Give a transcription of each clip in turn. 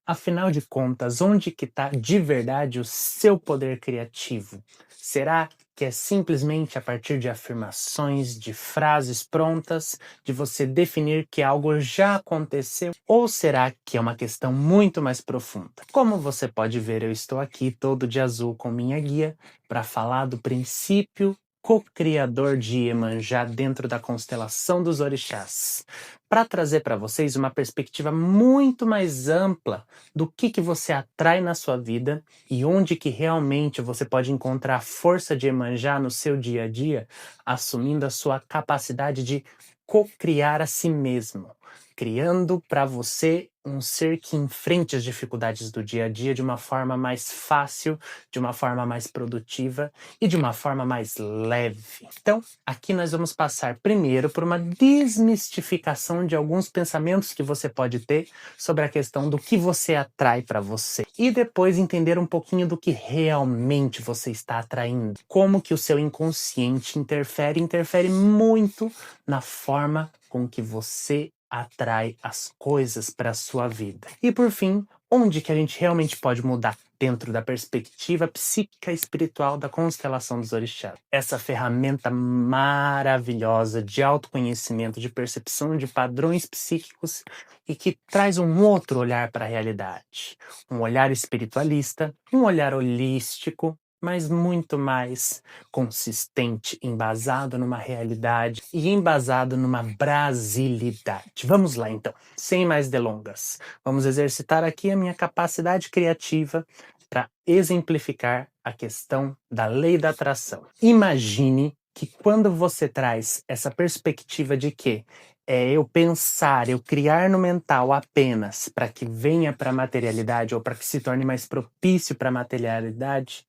Afinal de contas, onde que está de verdade o seu poder criativo? Será que é simplesmente a partir de afirmações, de frases prontas, de você definir que algo já aconteceu? Ou será que é uma questão muito mais profunda? Como você pode ver, eu estou aqui todo de azul com minha guia para falar do princípio co-criador de Iemanjá dentro da constelação dos orixás, para trazer para vocês uma perspectiva muito mais ampla do que você atrai na sua vida e onde que realmente você pode encontrar a força de Iemanjá no seu dia a dia, assumindo a sua capacidade de co-criar a si mesmo, criando para você um ser que enfrente as dificuldades do dia a dia de uma forma mais fácil, de uma forma mais produtiva e de uma forma mais leve. Então, aqui nós vamos passar primeiro por uma desmistificação de alguns pensamentos que você pode ter sobre a questão do que você atrai para você. E depois entender um pouquinho do que realmente você está atraindo. Como que o seu inconsciente interfere muito na forma com que você atrai as coisas para a sua vida. E por fim, onde que a gente realmente pode mudar dentro da perspectiva psíquica e espiritual da constelação dos orixás. Essa ferramenta maravilhosa de autoconhecimento, de percepção de padrões psíquicos e que traz um outro olhar para a realidade. Um olhar espiritualista, um olhar holístico, mas muito mais consistente, embasado numa realidade e embasado numa brasilidade. Vamos lá então, sem mais delongas. Vamos exercitar aqui a minha capacidade criativa para exemplificar a questão da lei da atração. Imagine que quando você traz essa perspectiva de que é eu pensar, eu criar no mental apenas para que venha para a materialidade ou para que se torne mais propício para a materialidade,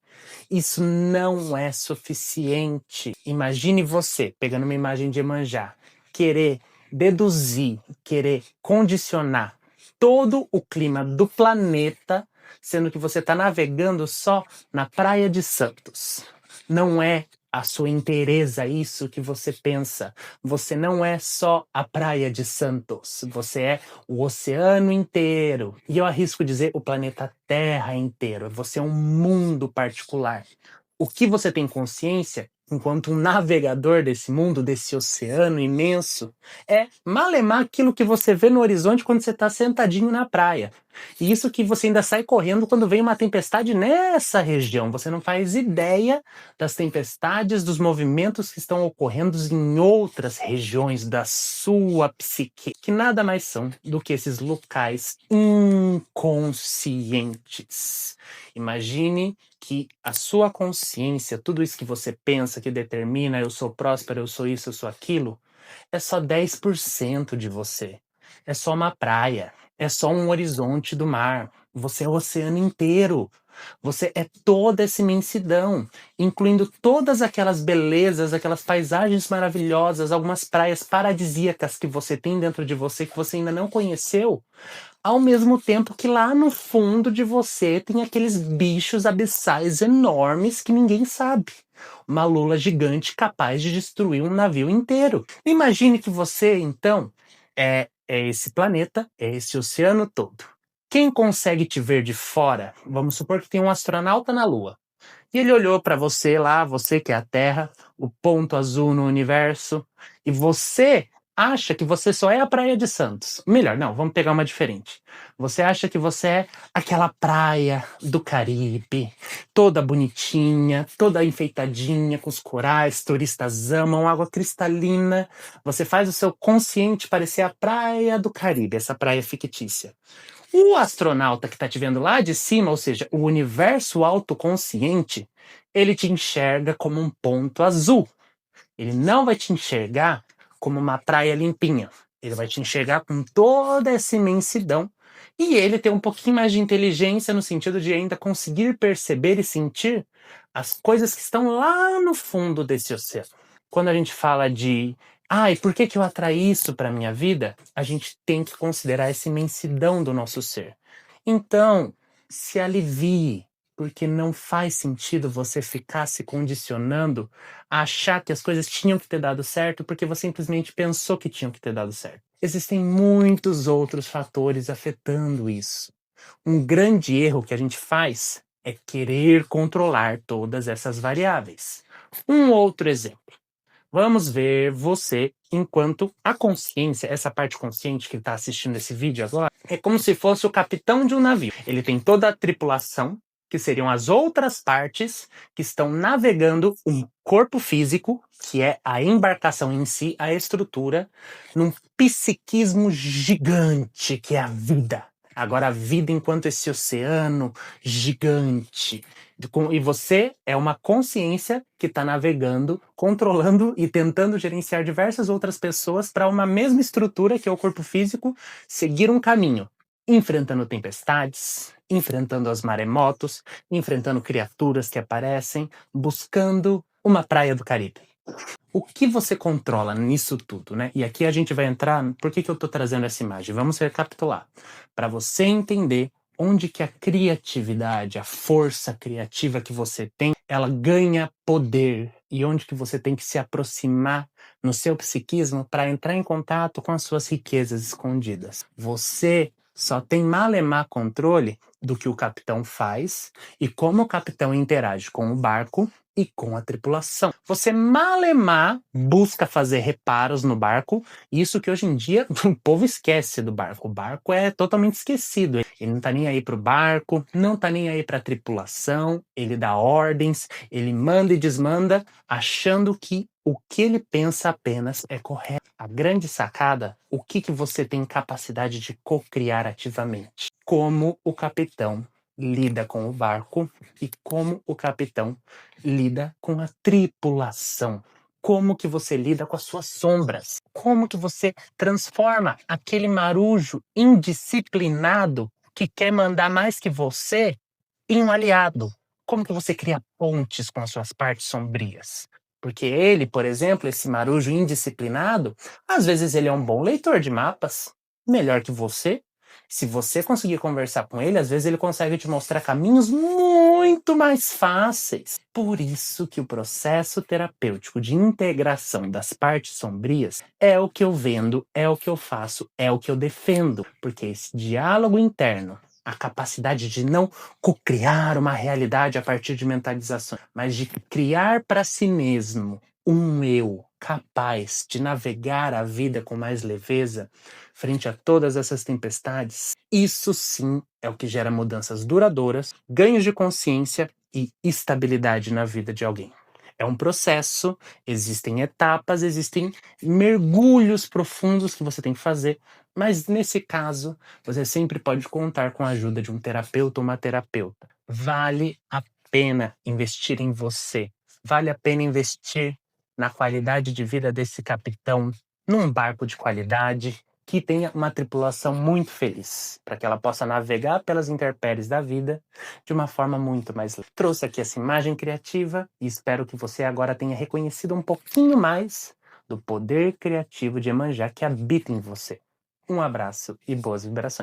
isso não é suficiente. Imagine você, pegando uma imagem de Iemanjá, querer deduzir, querer condicionar todo o clima do planeta, sendo que você está navegando só na Praia de Santos. Não é a sua inteireza isso que você pensa. Você não é só a Praia de Santos, você é o oceano inteiro. E eu arrisco dizer o planeta Terra inteiro. Você é um mundo particular. O que você tem consciência, enquanto um navegador desse mundo, desse oceano imenso, é malemar aquilo que você vê no horizonte quando você está sentadinho na praia. E isso que você ainda sai correndo quando vem uma tempestade nessa região. Você não faz ideia das tempestades, dos movimentos que estão ocorrendo em outras regiões da sua psique, que nada mais são do que esses locais inconscientes. Imagine que a sua consciência, tudo isso que você pensa, que determina, eu sou próspero, eu sou isso, eu sou aquilo, é só 10% de você. É só uma praia, é só um horizonte do mar. Você é o oceano inteiro. Você é toda essa imensidão, incluindo todas aquelas belezas, aquelas paisagens maravilhosas, algumas praias paradisíacas que você tem dentro de você que você ainda não conheceu, ao mesmo tempo que lá no fundo de você tem aqueles bichos abissais enormes que ninguém sabe. Uma lula gigante capaz de destruir um navio inteiro. Imagine que você, então, é esse planeta, é esse oceano todo. Quem consegue te ver de fora, vamos supor que tem um astronauta na Lua. E ele olhou para você lá, você que é a Terra, o ponto azul no universo, e você acha que você só é a Praia de Santos. Melhor, não, vamos pegar uma diferente. Você acha que você é aquela praia do Caribe, toda bonitinha, toda enfeitadinha, com os corais, turistas amam, água cristalina. Você faz o seu consciente parecer a praia do Caribe, essa praia fictícia. O astronauta que está te vendo lá de cima, ou seja, o universo autoconsciente, ele te enxerga como um ponto azul. Ele não vai te enxergar como uma praia limpinha. Ele vai te enxergar com toda essa imensidão. E ele tem um pouquinho mais de inteligência no sentido de ainda conseguir perceber e sentir as coisas que estão lá no fundo desse oceano. Quando a gente fala de e por que eu atraí isso para minha vida? A gente tem que considerar essa imensidão do nosso ser. Então, se alivie, porque não faz sentido você ficar se condicionando a achar que as coisas tinham que ter dado certo porque você simplesmente pensou que tinham que ter dado certo. Existem muitos outros fatores afetando isso. Um grande erro que a gente faz é querer controlar todas essas variáveis. Um outro exemplo. Vamos ver você enquanto a consciência, essa parte consciente que está assistindo esse vídeo agora, é como se fosse o capitão de um navio. Ele tem toda a tripulação, que seriam as outras partes que estão navegando um corpo físico, que é a embarcação em si, a estrutura, num psiquismo gigante que é a vida. Agora, a vida enquanto esse oceano gigante. E você é uma consciência que está navegando, controlando e tentando gerenciar diversas outras pessoas para uma mesma estrutura, que é o corpo físico, seguir um caminho, enfrentando tempestades, enfrentando os maremotos, enfrentando criaturas que aparecem, buscando uma praia do Caribe. O que você controla nisso tudo, né? E aqui a gente vai entrar. Por que eu estou trazendo essa imagem? Vamos recapitular. Para você entender onde que a criatividade, a força criativa que você tem, ela ganha poder. E onde que você tem que se aproximar no seu psiquismo para entrar em contato com as suas riquezas escondidas. Você só tem malemar controle do que o capitão faz e como o capitão interage com o barco e com a tripulação. Você malemar busca fazer reparos no barco, isso que hoje em dia o povo esquece do barco. O barco é totalmente esquecido. Ele não tá nem aí pro barco, não tá nem aí pra tripulação, ele dá ordens, ele manda e desmanda, achando que o que ele pensa apenas é correto. A grande sacada, o que você tem capacidade de co-criar ativamente. Como o capitão lida com o barco e como o capitão lida com a tripulação. Como que você lida com as suas sombras? Como que você transforma aquele marujo indisciplinado que quer mandar mais que você em um aliado? Como que você cria pontes com as suas partes sombrias? Porque ele, por exemplo, esse marujo indisciplinado, às vezes ele é um bom leitor de mapas, melhor que você. Se você conseguir conversar com ele, às vezes ele consegue te mostrar caminhos muito mais fáceis. Por isso que o processo terapêutico de integração das partes sombrias é o que eu vendo, é o que eu faço, é o que eu defendo. Porque esse diálogo interno, a capacidade de não co-criar uma realidade a partir de mentalização, mas de criar para si mesmo um eu capaz de navegar a vida com mais leveza frente a todas essas tempestades, isso sim é o que gera mudanças duradouras, ganhos de consciência e estabilidade na vida de alguém. É um processo, existem etapas, existem mergulhos profundos que você tem que fazer, mas nesse caso, você sempre pode contar com a ajuda de um terapeuta ou uma terapeuta. Vale a pena investir em você. Vale a pena investir na qualidade de vida desse capitão, num barco de qualidade, que tenha uma tripulação muito feliz, para que ela possa navegar pelas intempéries da vida de uma forma muito mais leve. Trouxe aqui essa imagem criativa e espero que você agora tenha reconhecido um pouquinho mais do poder criativo de Iemanjá que habita em você. Um abraço e boas vibrações.